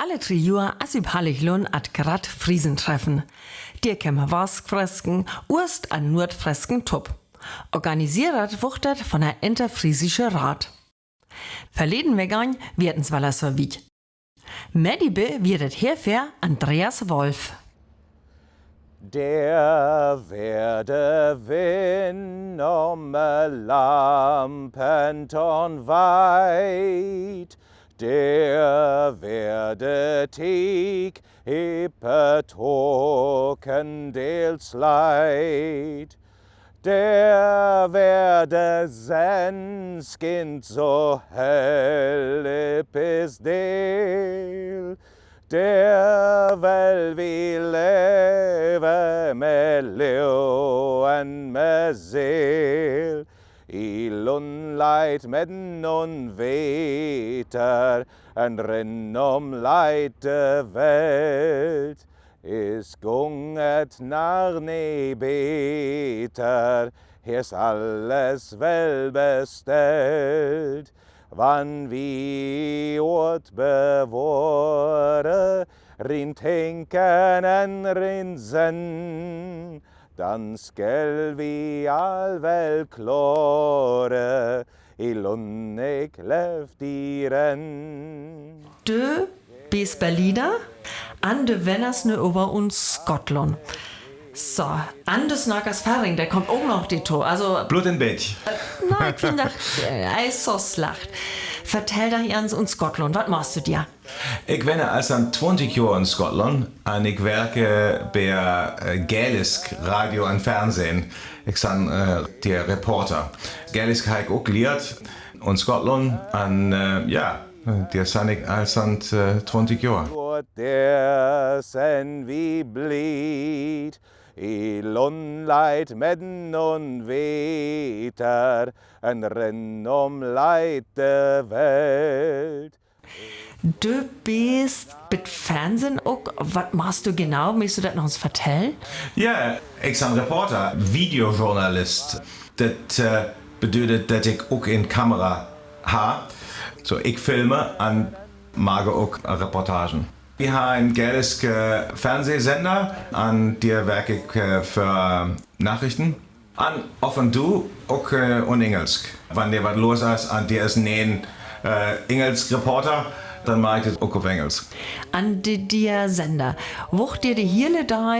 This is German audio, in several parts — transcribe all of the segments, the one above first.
Alle 3 Jahre als Hallichlon at Grad Friesen treffen. Die kämen Waskfresken, Urst an Nordfresken Tupp. Organisiert wird das von der Interfriesische Rat. Verleden Vegan wirden's Waller so weit. Medibe wird hierfür Andreas Wolf. Der werde Wind Lampenton weit, der werde Teig Hippetoken dels Leid, der werde Senskind so hell bis del, der will wie leve med leuen med seel, I lundleit med non veter, en rennom leite Welt, is gunget nach ne beter, hier's alles wel bestellt. Wann wie ort bewore, rin tänken en rin sen, dann skell vi all väl klare, I lunnek left diren. Du bist Berliner, an de Wennersne über uns Skottland. So, Anders Nagas Faring, der kommt auch noch die Tour. Also, Blut in Bett. nein, ich finde, so slacht. Vertell doch ans uns Skottland, was machst du dir? Ich bin als an 20 Jahren in Schottland und ich werke bei Gaelisk Radio und Fernsehen. Ich bin der Reporter. Gaelisk habe ich auch gelernt in Schottland und ja, der sind ich als an 20 Jahren. Der sen wie blied, I lundleit medden und veter, en rennom leite Welt. Du bist mit Fernsehen auch. Was machst du genau? Möchtest du das noch uns vertellen? Ja, ich bin Reporter, Videojournalist. Das bedeutet, dass ich auch in Kamera habe. So, ich filme und mache auch Reportagen. Wir haben einen gaelisk Fernsehsender, an der werke ich für Nachrichten. Und offen du auch und Engelsk. Wenn der was los ist, und der ist ein Engelsk-Reporter, dann mache ich das auch auf Engelsk. An der Sender. Wucht dir die Hiele da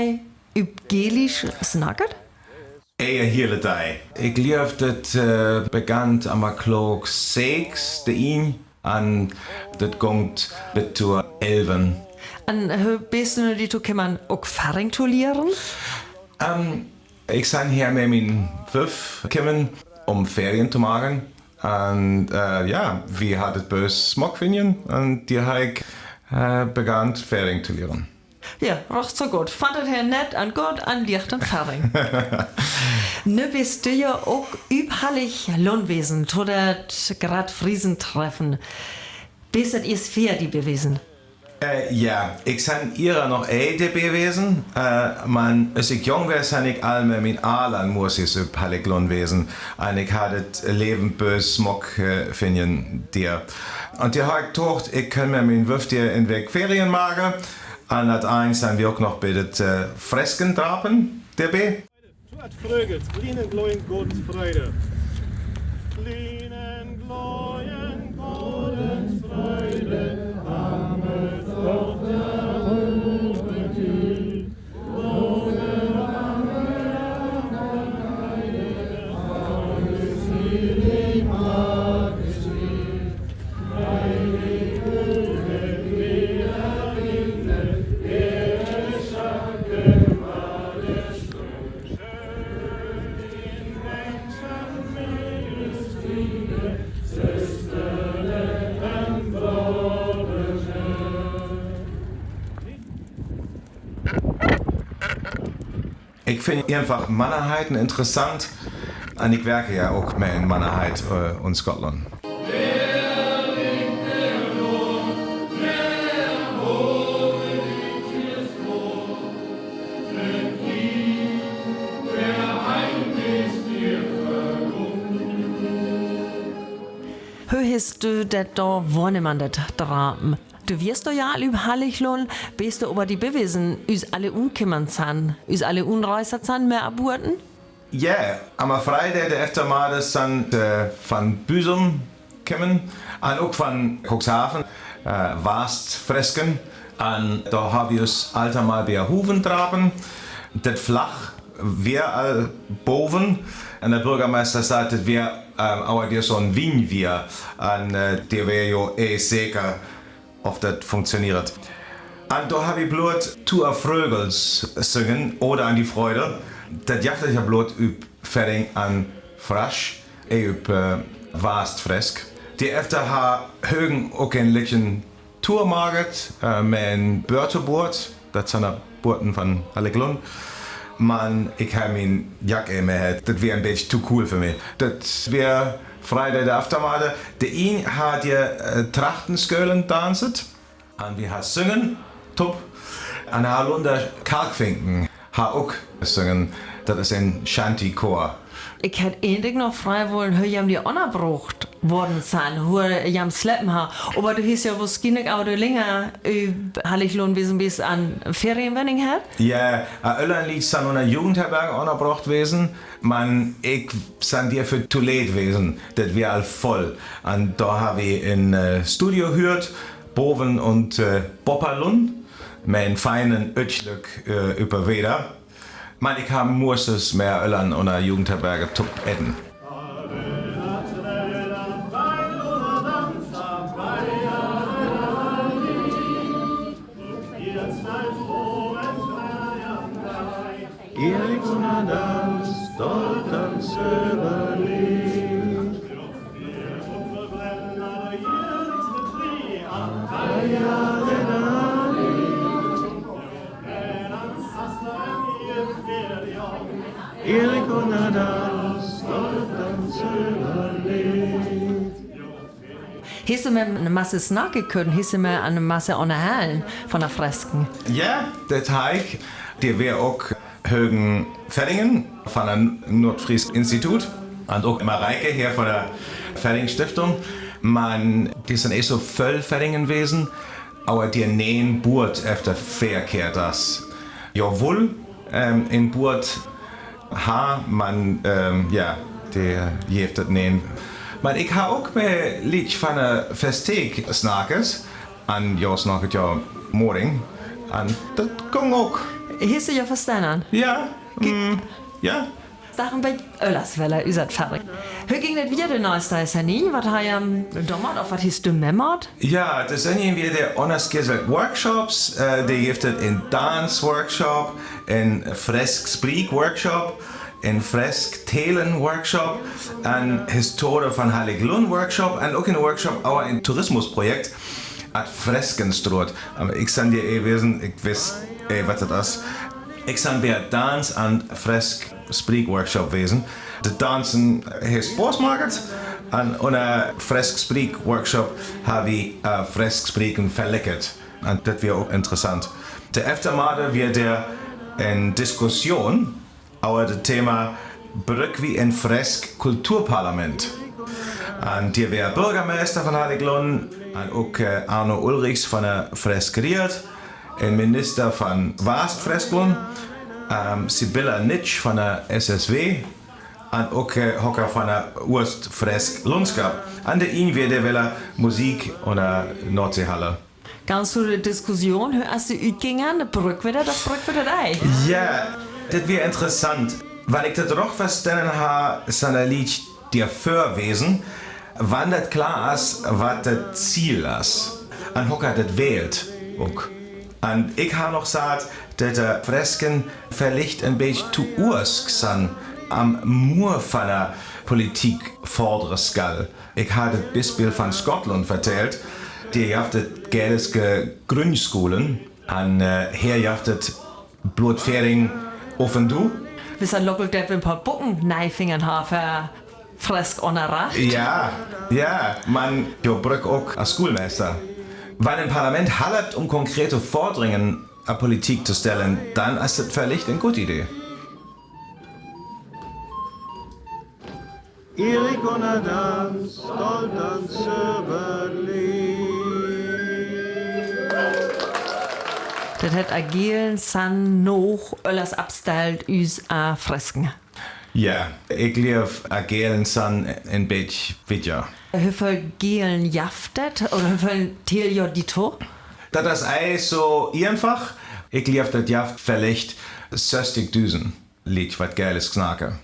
üb Gelisch snackert? Eher hier dabei. Ich lief das begann am Klok 6 de ihn und das kommt bis zur 11. An bist du die kann auch Faring tolieren? Ich bin hier mit meinen 5 gekommen, Ferien zu machen. Und ja, wir hatten böse Smogfinien und die habe ich begann Ferien zu lernen. Ja, rocht so gut. Fand das her nett und gut an Licht und Faring. Ne bist du ja auch übhallig Lohnwesen, oder grad Friesen treffen. Bist das erst fair, die bewesen? Ja, ich bin ihrer noch dabei gewesen. Man, als ich jung war, bin ich alle mit Alan muss ich übhallig Lohnwesen. Und ich hatte das Leben böse Smog finden dir. Und die habe ich gedacht, ich kann mir mein Wurf dir in Weg Ferien machen. Und das eins haben wir auch noch bei den Fresken trapen dabei. Tuat Frögels, kleinen gloien Gottes Freude. Kleinen gloien Gottes Freude, Amels auf der Hohe Tür. Ohne alles selig mag geschehen. Heilig Höhe, wer windet, der Schacke war der Sturm. Schön in Menschen mildes Friede, Sösterle am Brotbeschön. Ich finde einfach Mannerheiten interessant. Und ich werke ja auch mehr in Mannerheit und Schottland. Hörst du, dat da wohne man dat Dramen? Du wirst doch ja alle über Hallichlon, bist du aber die bewiesen, uns alle unkümmern sind, uns alle unreißer sind, mehr aborten? Ja, am Freitag der erste Mal sind von Büsum kommen und auch von Cuxhaven, Wast Fresken. Und da haben wir uns alter mal bei Huven traben. Das flach, wir all boven. Und der Bürgermeister sagt, dass wir auch dir so ein Wien wir. Und der wäre ja sicher, ob das funktioniert. Und da habe ich bloß Tour Frögels singen oder an die Freude. Das jagt ja bloß üb Ferring an Frasch, üb Wast Fresk. Die öfter ha högen auch ein bisschen Tourmarket, mit ein Börteboard, das sind die Burten von Hallichlon. Man, ich habe mein Jack immer, das wäre ein bisschen zu cool für mich. Das wäre Freitag der Aftermade. Der ihn hat ja Trachtenskeulen tanzt, und wir haben singen, top. Und er hat Kalkfinken, hat auch singen, das ist ein Shanty-Chor. Ich hätte endlich noch frei wollen, hör jam die anerbracht worden sein, hör jam sleppen ha. Aber du hast ja was ginnig auch du länger Hallichlon bis an Ferienwenning hat? Ja, Öllern liegt san unter Jugendherberge anerbracht wesen. Man, ich san dir für Toilette gewesen, das wär all voll. Und da habe ich in Studio gehört, Boven und Bopperlun, mein feinen Ötschlück über Weder. Man, ich habe Murses mehr Öllern unter Jugendherberge tup edden. Erik und Dans, dort am Söberlied. Erik und Dans, dort am Söberlied. Hast du mir eine Masse snacken können? Hast du mir eine Masse unterhalten von der Fresken? Ja, der Teig, der wäre auch Högen Feddingen von dem Nordfries Institut und auch Mareike hier von der Fedding Stiftung. Man, die sind so voll Feddingen gewesen, aber die nähen Burt efter verkehrt das. Jawohl, in Burt man, ja, der jeft das nähen. Man, ich habe auch mehr Lied von der Festeg snackes, an jo snacket ja morgen, und das ging auch. Hast du ja verstanden? Ja, ja. Darum bei Öllerswelle, ihr seid fertig. Hör ging das wieder der neueste ist ja nie? Was hat ja Dommert, auf was hast du memmert? Ja, das sind irgendwie der Honest Workshops, die gibt es in Dance Workshop, in Fresk Spreek Workshop, in Fresk Telen Workshop, ein Historie von Hallichlon Workshop und auch ein Workshop, auch ein Tourismusprojekt, at Freskenstrot. Aber ich san dir wissen, ich weiß, was das ist. Ich san bei Dance und Fresk Spreek Workshop wesen. Der Tanzen heißt Sportsmarket und unter Fresk Spreek Workshop habe ich Fresk Spreeken verleckert. Und das wäre auch interessant. Der Eftermade wird der in Diskussion über das Thema Brück wie in Fresk Kulturparlament. Und der wäre Bürgermeister von Hallichlon und auch Arno Ulrichs von der Freskeriert, ein Minister von Wast Fresklon, Sibylla Nitsch von der SSW und auch Hocker von der Urst Fresk Lundskap. An der ihn wird der Musik und der Nordseehalle. Ganz zu der Diskussion, hörst du Utgingen, das Brück wieder ei? Ja, das wäre interessant, weil ich das doch verstanden habe, ist ein Lied der Vorwesen, wann das klar ist, was das Ziel ist. Und Hocker das wählt. Auch. Und ich habe noch gesagt, dass der Fresken vielleicht ein bisschen zu ursk sind am Mur von der Politik vordere Skall. Ich habe das Beispiel von Schottland vertellt. Die jaftet gäliske Grundschulen und hier jaftet Blutfähring offen du. Bis ein Lockelt der ein paar Bucken neifingern haben, Fresk onerracht. Ja, man, jo brück auch als Schulmeister. Wenn ein Parlament hallert, um konkrete Forderungen an Politik zu stellen, dann ist das vielleicht eine gute Idee. Erik und Dans, stolz ans Söberlied. Das hat agil san noch alles abstellt us a Fresken. Ja, ik lief agelen san een beetje vidja. Hoeveel gelen jaftet oder hoeveel teel je die to? Dat is ei so einfach. Ik lief dat jaft vielleicht 60.000 lied wat geiles knaken.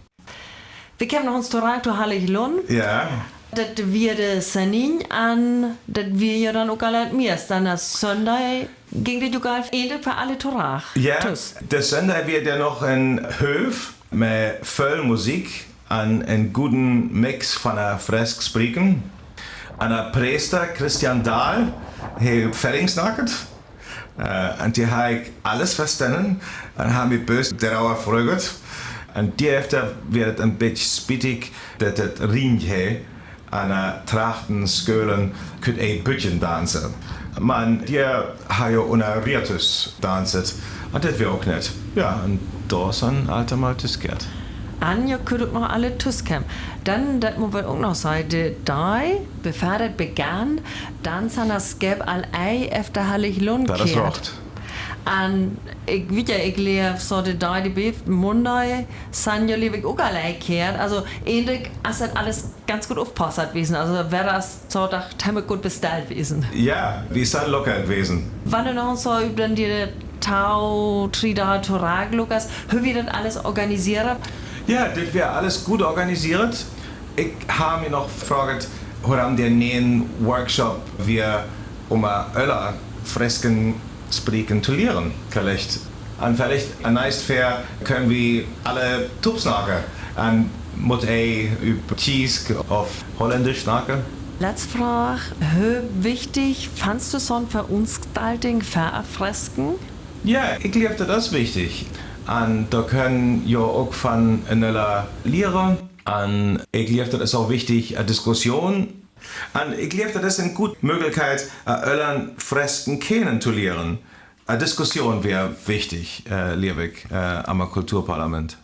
Wir kennen uns total zu Hallig-Lund. Ja. Das wir de Sanin an, das wir ja dann auch alle mehr. Dann das Sonntag ging das sogar ähnlich für alle Torach. Ja, der Sonntag wird ja noch ein Höf mit voll Musik an einen guten Mix von der Fresk spreken. An der Priester Christian Dahl, der Ferringsnacket. Und die habe ich alles verstanden. Und haben wir böse darüber gefragt. Und die efter wird ein bisschen spittig, dass das Riemje an der Trachten Skölen könnt ein bisschen tanzen. Man, die hat ja ohne Ritus tanzt. Und das wir auch nicht. Ja, und da ist ein alter Mal diskutiert. Anja könnte noch alle Tuskem. Dann, das muss man auch noch sagen, da, bevor das begann, dann sind das Gäb all ei efter Hallig-Lund Das ist recht. Und ich weiß ja, ich lebe so die da, die Beef, Monday, sind ja liebe auch alle kehrt. Also, ähnlich, als das alles ganz gut aufpasst gewesen. Also, wäre das so, dass das gut bestellt gewesen. Ja, wir sind locker gewesen. Wann du noch so über die Tau, Trida, Torag, Lukas, wie wir das alles organisieren? Ja, das wäre alles gut organisiert. Ich habe mir noch gefragt, warum der nähen Workshop wir alle Fresken spreken zu lernen. Vielleicht. Und vielleicht ein nice fair können wir alle Tubs nachher. Und muss über Cheese auf Holländisch nachher. Letzte Frage, wie wichtig fandst du so ein Veranstaltung für Fresken? Ja, ich glaube, das ist wichtig. Und da können ja auch von einander lernen. Und ich glaube, das ist auch wichtig, eine Diskussion. Und ich glaube, das ist eine gute Möglichkeit, alle Fresken kennenzulernen. Eine Diskussion wäre wichtig, liebe ich, am Kulturparlament.